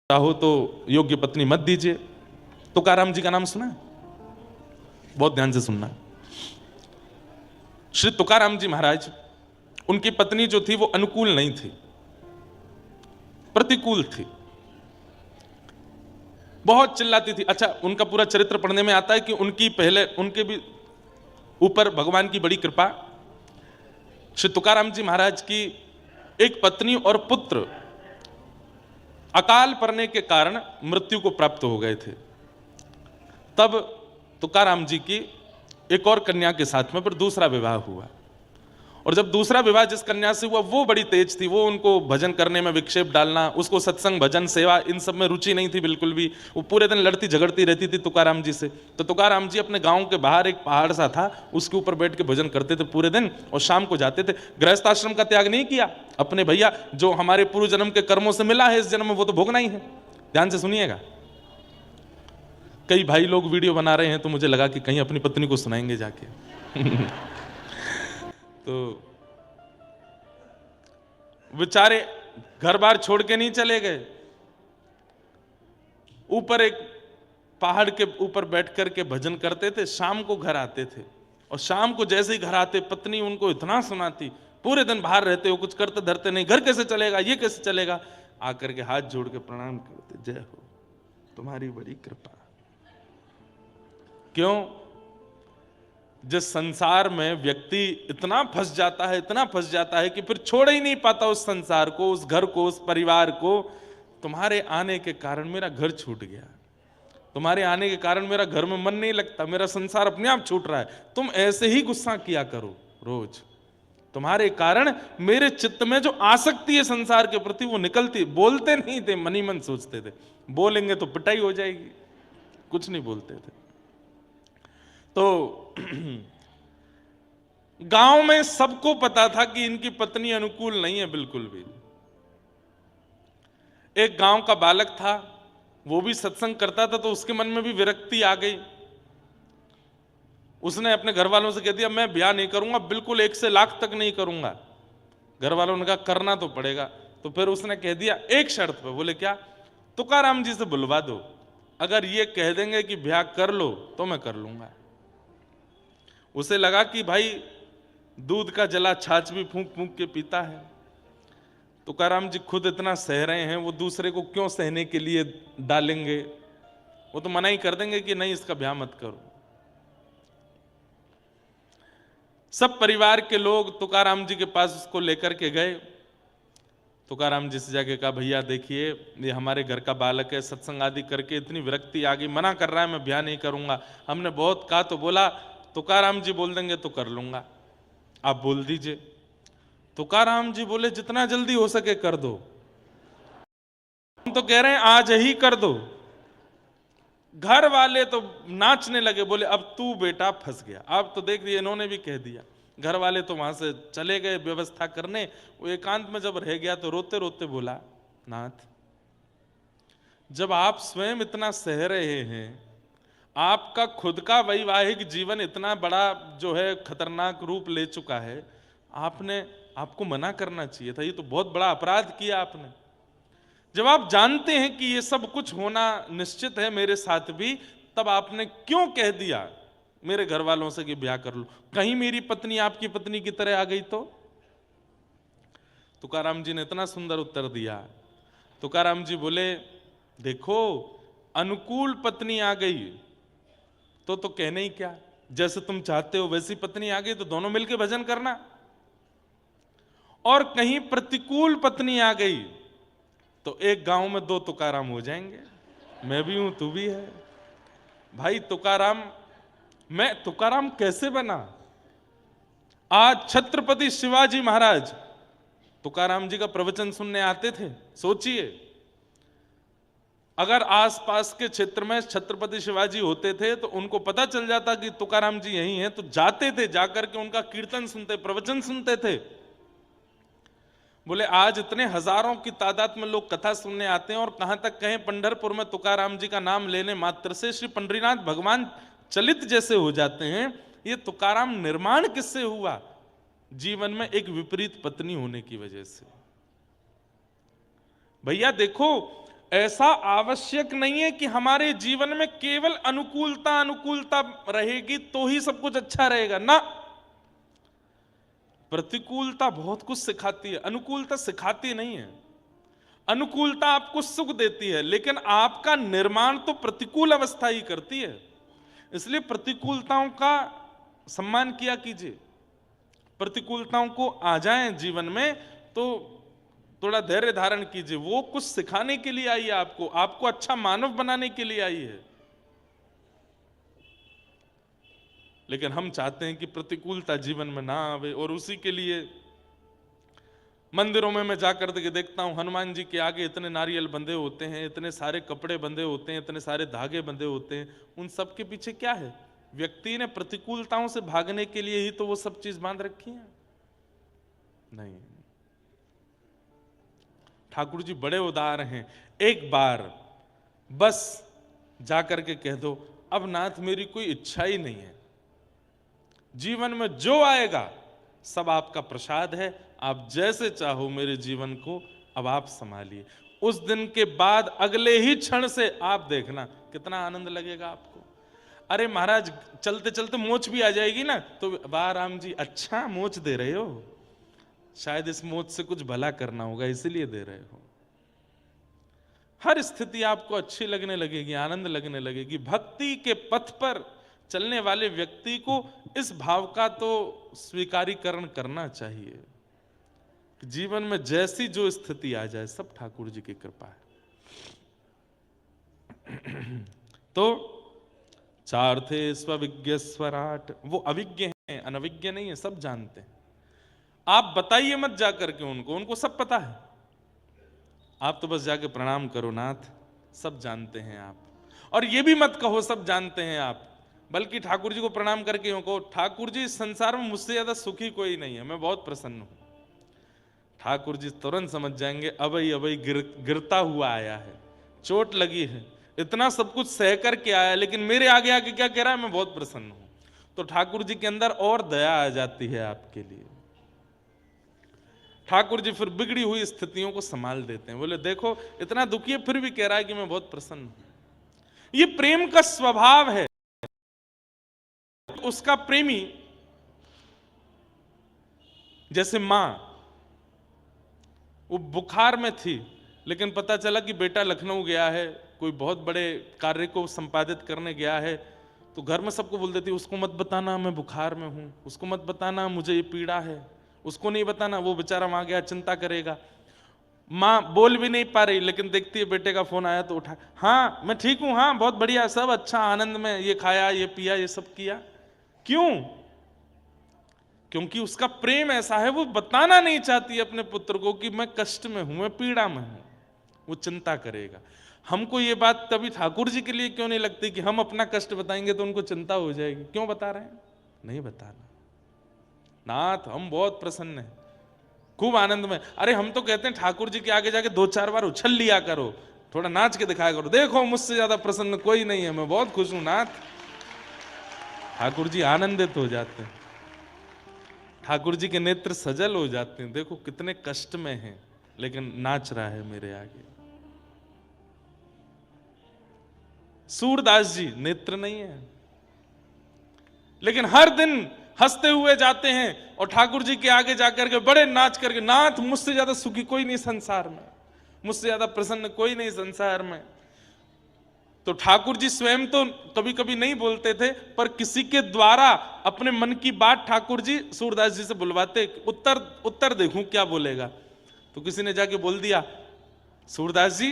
चाहो तो योग्य पत्नी मत दीजिए। तुकाराम जी का नाम सुना है? बहुत ध्यान से सुनना। श्री तुकाराम जी महाराज, उनकी पत्नी जो थी वो अनुकूल नहीं थी, प्रतिकूल थी, बहुत चिल्लाती थी। अच्छा, उनका पूरा चरित्र पढ़ने में आता है कि उनके भी ऊपर भगवान की बड़ी कृपा। श्री तुकाराम जी महाराज की एक पत्नी और पुत्र अकाल पड़ने के कारण मृत्यु को प्राप्त हो गए थे। तब तुकाराम जी की एक और कन्या के साथ में फिर दूसरा विवाह हुआ, और जब दूसरा विवाह जिस कन्या से हुआ वो बड़ी तेज थी। वो उनको भजन करने में विक्षेप डालना, उसको सत्संग भजन सेवा इन सब में रुचि नहीं थी बिल्कुल भी। वो पूरे दिन लड़ती झगड़ती रहती थी तुकाराम जी से। तो तुकाराम जी अपने गांव के बाहर एक पहाड़ सा था, उसके ऊपर बैठ के भजन करते थे पूरे दिन, और शाम को जाते थे। गृहस्थ आश्रम का त्याग नहीं किया अपने, भैया जो हमारे पूर्व जन्म के कर्मों से मिला है इस जन्म में वो तो भोगना ही है। ध्यान से सुनिएगा। कई भाई लोग वीडियो बना रहे हैं तो मुझे लगा कि कहीं अपनी पत्नी को सुनाएंगे जाके। तो बेचारे घर बार छोड़ के नहीं चले गए, ऊपर एक पहाड़ के ऊपर बैठ करके भजन करते थे, शाम को घर आते थे। और शाम को जैसे ही घर आते पत्नी उनको इतना सुनाती, पूरे दिन बाहर रहते हो, कुछ करते धरते नहीं, घर कैसे चलेगा, ये कैसे चलेगा। आकर के हाथ जोड़ के प्रणाम करते, जय हो तुम्हारी बड़ी कृपा। क्यों? जिस संसार में व्यक्ति इतना फंस जाता है, इतना फंस जाता है कि फिर छोड़ ही नहीं पाता उस संसार को, उस घर को, उस परिवार को। तुम्हारे आने के कारण मेरा घर छूट गया, तुम्हारे आने के कारण मेरा घर में मन नहीं लगता, मेरा संसार अपने आप छूट रहा है। तुम ऐसे ही गुस्सा किया करो रोज, तुम्हारे कारण मेरे चित्त में जो आसक्ति है संसार के प्रति वो निकलती। बोलते नहीं थे, मन ही मन सोचते थे बोलेंगे तो पिटाई हो जाएगी, कुछ नहीं बोलते थे। तो गांव में सबको पता था कि इनकी पत्नी अनुकूल नहीं है बिल्कुल भी। एक गांव का बालक था, वो भी सत्संग करता था, तो उसके मन में भी विरक्ति आ गई। उसने अपने घर वालों से कह दिया मैं ब्याह नहीं करूंगा, बिल्कुल 1 से लाख तक नहीं करूंगा। घर वालों ने कहा करना तो पड़ेगा। तो फिर उसने कह दिया एक शर्त पे। बोले क्या? तुकाराम जी से बुलवा दो, अगर ये कह देंगे कि ब्याह कर लो तो मैं कर लूंगा। उसे लगा कि भाई दूध का जला छाछ भी फूंक फूंक के पीता है, तुकाराम जी खुद इतना सह रहे हैं, वो दूसरे को क्यों सहने के लिए डालेंगे। वो तो मना ही कर देंगे कि नहीं इसका ब्याह मत करो। सब परिवार के लोग तुकाराम जी के पास उसको लेकर के गए। तुकाराम जी से जाके कहा भैया देखिए ये हमारे घर का बालक है, सत्संग आदि करके इतनी विरक्ति आ गई, मना कर रहा है मैं ब्याह नहीं करूंगा। हमने बहुत कहा तो बोला तुकाराम जी बोल देंगे तो कर लूंगा, आप बोल दीजिए। तुकाराम जी बोले जितना जल्दी हो सके कर दो। हम तो कह रहे हैं आज ही कर दो। घर वाले तो नाचने लगे, बोले अब तू बेटा फंस गया। अब तो देख दिया, इन्होंने भी कह दिया। घर वाले तो वहां से चले गए व्यवस्था करने। वो एकांत में जब रह गया तो रोते रोते बोला नाथ, जब आप स्वयं इतना सह रहे हैं, आपका खुद का वैवाहिक जीवन इतना बड़ा जो है खतरनाक रूप ले चुका है, आपको मना करना चाहिए था। ये तो बहुत बड़ा अपराध किया आपने। जब आप जानते हैं कि ये सब कुछ होना निश्चित है मेरे साथ भी, तब आपने क्यों कह दिया मेरे घर वालों से कि ब्याह कर लो? कहीं मेरी पत्नी आपकी पत्नी की तरह आ गई तो? तुकाराम जी ने इतना सुंदर उत्तर दिया। तुकाराम जी बोले देखो अनुकूल पत्नी आ गई तो कहने ही क्या, जैसे तुम चाहते हो वैसी पत्नी आ गई तो दोनों मिलकर भजन करना। और कहीं प्रतिकूल पत्नी आ गई तो एक गांव में 2 तुकाराम हो जाएंगे, मैं भी हूं तू भी है। भाई तुकाराम, मैं तुकाराम कैसे बना? आज छत्रपति शिवाजी महाराज तुकाराम जी का प्रवचन सुनने आते थे। सोचिए अगर आसपास के क्षेत्र में छत्रपति शिवाजी होते थे तो उनको पता चल जाता कि तुकाराम जी यही हैं, तो जाते थे, जाकर के उनका कीर्तन सुनते, प्रवचन सुनते थे। बोले आज इतने हजारों की तादाद में लोग कथा सुनने आते हैं, और कहां तक कहें पंढरपुर में तुकाराम जी का नाम लेने मात्र से श्री पंडरीनाथ भगवान चलित जैसे हो जाते हैं। ये तुकाराम निर्माण किससे हुआ? जीवन में एक विपरीत पत्नी होने की वजह से। भैया देखो ऐसा आवश्यक नहीं है कि हमारे जीवन में केवल अनुकूलता अनुकूलता रहेगी तो ही सब कुछ अच्छा रहेगा ना। प्रतिकूलता बहुत कुछ सिखाती है, अनुकूलता सिखाती नहीं है। अनुकूलता आपको सुख देती है, लेकिन आपका निर्माण तो प्रतिकूल अवस्था ही करती है। इसलिए प्रतिकूलताओं का सम्मान किया कीजिए। प्रतिकूलताओं को आ जाएं जीवन में तो थोड़ा धैर्य धारण कीजिए। वो कुछ सिखाने के लिए आई है, आपको अच्छा मानव बनाने के लिए आई है। लेकिन हम चाहते हैं कि प्रतिकूलता जीवन में ना आवे, और उसी के लिए मंदिरों में मैं जाकर के देखता हूं, हनुमान जी के आगे इतने नारियल बंधे होते हैं, इतने सारे कपड़े बंधे होते हैं, इतने सारे धागे बंधे होते हैं। उन सब के पीछे क्या है? व्यक्ति ने प्रतिकूलताओं से भागने के लिए ही तो वो सब चीज बांध रखी है। नहीं, ठाकुर जी बड़े उदार हैं। एक बार बस जाकर के कह दो, अब नाथ मेरी कोई इच्छा ही नहीं है, जीवन में जो आएगा सब आपका प्रसाद है, आप जैसे चाहो मेरे जीवन को अब आप संभालिए। उस दिन के बाद अगले ही क्षण से आप देखना कितना आनंद लगेगा आपको। अरे महाराज चलते चलते मोच भी आ जाएगी ना, तो वाह राम जी अच्छा मोच दे रहे हो, शायद इस मोच से कुछ भला करना होगा इसलिए दे रहे हो। हर स्थिति आपको अच्छी लगने लगेगी, आनंद लगने लगेगी। भक्ति के पथ पर चलने वाले व्यक्ति को इस भाव का तो स्वीकारीकरण करना चाहिए। जीवन में जैसी जो स्थिति आ जाए सब ठाकुर जी की कृपा है। तो चार थे स्वविज्ञ स्वराट, वो अविज्ञ हैं, अनविज्ञ नहीं है, सब जानते हैं। आप बताइए मत जाकर के उनको सब पता है। आप तो बस जाके प्रणाम करो, नाथ सब जानते हैं आप। और ये भी मत कहो सब जानते हैं आप, बल्कि ठाकुर जी को प्रणाम करके यूं कहो, ठाकुर जी इस संसार में मुझसे ज्यादा सुखी कोई नहीं है, मैं बहुत प्रसन्न हूं। ठाकुर जी तुरंत समझ जाएंगे अबई अबई गिरता हुआ आया है, चोट लगी है, इतना सब कुछ सह करके आया, लेकिन मेरे आगे आके क्या कह रहा है, मैं बहुत प्रसन्न हूं। तो ठाकुर जी के अंदर और दया आ जाती है आपके लिए। ठाकुर जी फिर बिगड़ी हुई स्थितियों को संभाल देते हैं। बोले देखो इतना दुखी है फिर भी कह रहा है कि मैं बहुत प्रसन्न हूं। ये प्रेम का स्वभाव है। उसका प्रेमी जैसे मां, वो बुखार में थी, लेकिन पता चला कि बेटा लखनऊ गया है, कोई बहुत बड़े कार्य को संपादित करने गया है, तो घर में सबको बोल देती उसको मत बताना मैं बुखार में हूं, उसको मत बताना मुझे ये पीड़ा है, उसको नहीं बताना, वो बेचारा वहां गया चिंता करेगा। माँ बोल भी नहीं पा रही, लेकिन देखती है बेटे का फोन आया तो उठा, हाँ मैं ठीक हूं, हाँ बहुत बढ़िया, सब अच्छा आनंद में, ये खाया ये पिया ये सब किया। क्यों? क्योंकि उसका प्रेम ऐसा है, वो बताना नहीं चाहती अपने पुत्र को कि मैं कष्ट में हूं, मैं पीड़ा में हूं, वो चिंता करेगा। हमको ये बात कभी ठाकुर जी के लिए क्यों नहीं लगती कि हम अपना कष्ट बताएंगे तो उनको चिंता हो जाएगी? क्यों बता रहे हैं? नहीं बताना। नाथ हम बहुत प्रसन्न हैं, खूब आनंद में। अरे हम तो कहते हैं ठाकुर जी के आगे जाके 2-4 बार उछल लिया करो, थोड़ा नाच के दिखाया करो, देखो मुझसे ज्यादा प्रसन्न कोई नहीं है, मैं बहुत खुश हूं नाथ। ठाकुर जी आनंदित हो जाते हैं, ठाकुर जी के नेत्र सजल हो जाते हैं, देखो कितने कष्ट में हैं लेकिन नाच रहा है मेरे आगे। सूरदास जी नेत्र नहीं है, लेकिन हर दिन हंसते हुए जाते हैं और ठाकुर जी के आगे जाकर के बड़े नाच करके, नाथ मुझसे ज्यादा सुखी कोई नहीं संसार में, मुझसे ज्यादा प्रसन्न कोई नहीं संसार में। तो ठाकुर जी स्वयं तो कभी कभी नहीं बोलते थे, पर किसी के द्वारा अपने मन की बात ठाकुर जी सूरदास जी से बुलवाते, उत्तर देखूं क्या बोलेगा। तो किसी ने जाके बोल दिया, सूरदास जी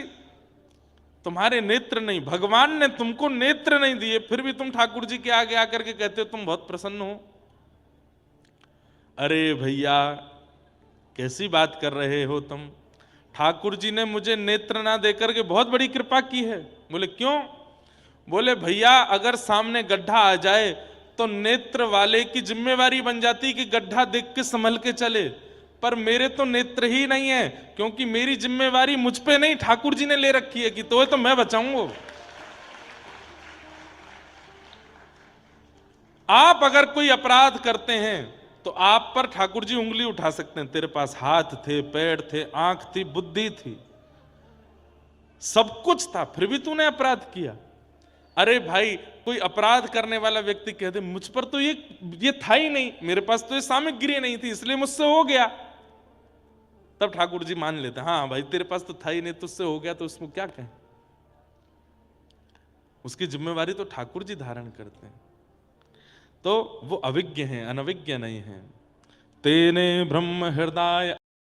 तुम्हारे नेत्र नहीं, भगवान ने तुमको नेत्र नहीं दिए, फिर भी तुम ठाकुर जी के आगे आकर के कहते हो तुम बहुत प्रसन्न हो। अरे भैया कैसी बात कर रहे हो तुम, ठाकुर जी ने मुझे नेत्र ना देकर के बहुत बड़ी कृपा की है। बोले क्यों? बोले भैया अगर सामने गड्ढा आ जाए तो नेत्र वाले की जिम्मेवारी बन जाती कि गड्ढा देख के संभल के चले, पर मेरे तो नेत्र ही नहीं है, क्योंकि मेरी जिम्मेवारी मुझ पे नहीं ठाकुर जी ने ले रखी है कि तो मैं बचाऊंगा। आप अगर कोई अपराध करते हैं तो आप पर ठाकुर जी उंगली उठा सकते हैं, तेरे पास हाथ थे, पैर थे, आंख थी, बुद्धि थी, सब कुछ था, फिर भी तूने अपराध किया। अरे भाई, कोई अपराध करने वाला व्यक्ति कह दे मुझ पर तो ये था ही नहीं, मेरे पास तो ये सामग्री नहीं थी, इसलिए मुझसे हो गया, तब ठाकुर जी मान लेते, हाँ भाई तेरे पास तो था ही नहीं, तुझसे हो गया, तो उसमें क्या कहें। उसकी जिम्मेवारी तो ठाकुर जी धारण करते हैं। तो वो अविज्ञ हैं, अनविज्ञ नहीं हैं। तेने ब्रह्म हृदय